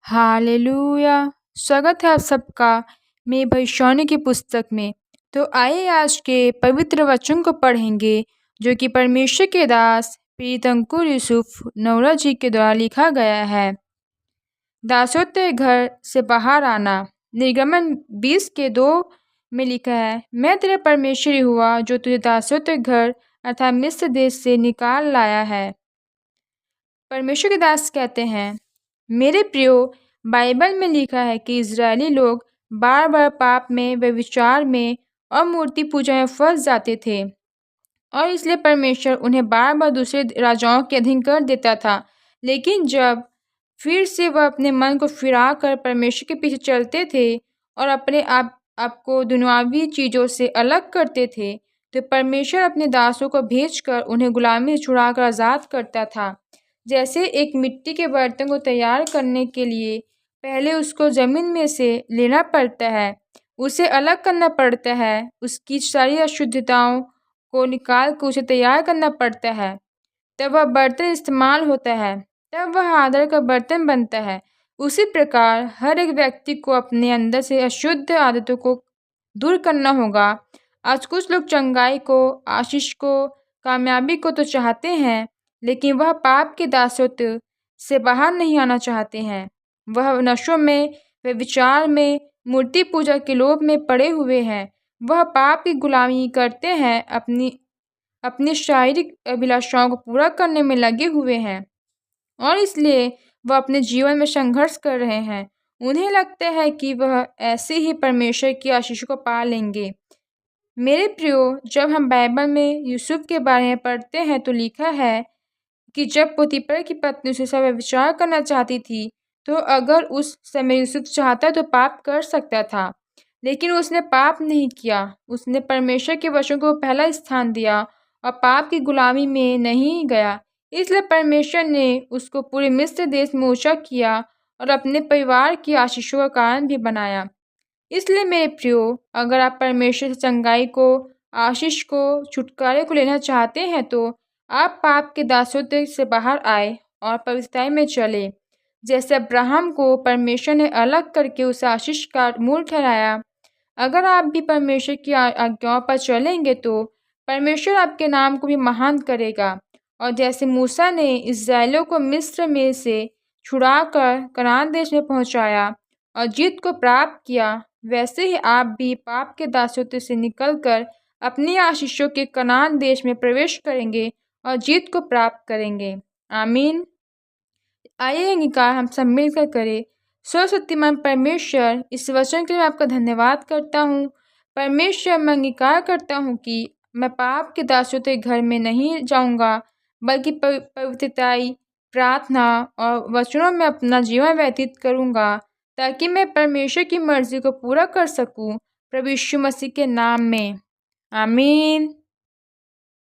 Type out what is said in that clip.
Hallelujah. स्वागत है आप सबका मेरी भविष्यवाणी की पुस्तक में। तो आइए आज के पवित्र वचन को पढ़ेंगे जो कि परमेश्वर के दास प्रीत अंकुर यूसुफ नवरा जी के द्वारा लिखा गया है। दासों घर से बाहर आना। निर्गमन 20:2 में लिखा है, मैं तेरा परमेश्वर हुआ जो तुझे दासों घर अर्थात मिस्र देश से निकाल लाया है। परमेश्वर के दास कहते हैं, मेरे प्रियो, बाइबल में लिखा है कि इजरायली लोग बार बार पाप में, व्यभिचार में और मूर्ति पूजा में फंस जाते थे और इसलिए परमेश्वर उन्हें बार बार दूसरे राजाओं के अधीन कर देता था। लेकिन जब फिर से वह अपने मन को फिरा कर परमेश्वर के पीछे चलते थे और अपने आप को दुनियावी चीज़ों से अलग करते थे, तो परमेश्वर अपने दासों को भेजकर उन्हें गुलामी से छुड़ाकर आज़ाद करता था। जैसे एक मिट्टी के बर्तन को तैयार करने के लिए पहले उसको ज़मीन में से लेना पड़ता है, उसे अलग करना पड़ता है, उसकी सारी अशुद्धताओं को निकाल कर उसे तैयार करना पड़ता है, तब वह बर्तन इस्तेमाल होता है, तब वह आदर का बर्तन बनता है। उसी प्रकार हर एक व्यक्ति को अपने अंदर से अशुद्ध आदतों को दूर करना होगा। आज कुछ लोग चंगाई को, आशीष को, कामयाबी को तो चाहते हैं, लेकिन वह पाप के दासत्व से बाहर नहीं आना चाहते हैं। वह नशों में, व्यभिचार में, मूर्ति पूजा के लोभ में पड़े हुए हैं। वह पाप की गुलामी करते हैं, अपनी शारीरिक अभिलाषाओं को पूरा करने में लगे हुए हैं और इसलिए वह अपने जीवन में संघर्ष कर रहे हैं। उन्हें लगता है कि वह ऐसे ही परमेश्वर की आशीष को पा लेंगे। मेरे प्रियो, जब हम बाइबल में यूसुफ के बारे में पढ़ते हैं तो लिखा है कि जब पोतीपर की पत्नी उसके साथ व्यभिचार करना चाहती थी, तो अगर उस समय यूसुफ चाहता तो पाप कर सकता था, लेकिन उसने पाप नहीं किया। उसने परमेश्वर के वचन को पहला स्थान दिया और पाप की गुलामी में नहीं गया। इसलिए परमेश्वर ने उसको पूरे मिस्र देश में ऊंचा किया और अपने परिवार की आशीषों का कारण भी बनाया। इसलिए मेरे प्रियो, अगर आप परमेश्वर से चंगाई को, आशीष को, छुटकारे को लेना चाहते हैं तो आप पाप के दासत्व से बाहर आए और पवित्रता में चले। जैसे अब्राहम को परमेश्वर ने अलग करके उसे आशीष का मूल ठहराया, अगर आप भी परमेश्वर की आज्ञाओं पर चलेंगे तो परमेश्वर आपके नाम को भी महान करेगा। और जैसे मूसा ने इस्राएलियों को मिस्र में से छुड़ाकर कनान देश में पहुंचाया और जीत को प्राप्त किया, वैसे ही आप भी पाप के दासत्व से निकलकर अपनी आशीषों के कनान देश में प्रवेश करेंगे और जीत को प्राप्त करेंगे। आमीन। आइए अंगीकार हम सब मिलकर करें। सर्वशक्तिमान परमेश्वर, इस वचन के लिए मैं आपका धन्यवाद करता हूँ। परमेश्वर, मैं अंगीकार करता हूँ कि मैं पाप के दासत्व के घर में नहीं जाऊँगा, बल्कि पवित्रताई, प्रार्थना और वचनों में अपना जीवन व्यतीत करूँगा, ताकि मैं परमेश्वर की मर्जी को पूरा कर सकूँ। प्रभु यीशु मसीह के नाम में, आमीन।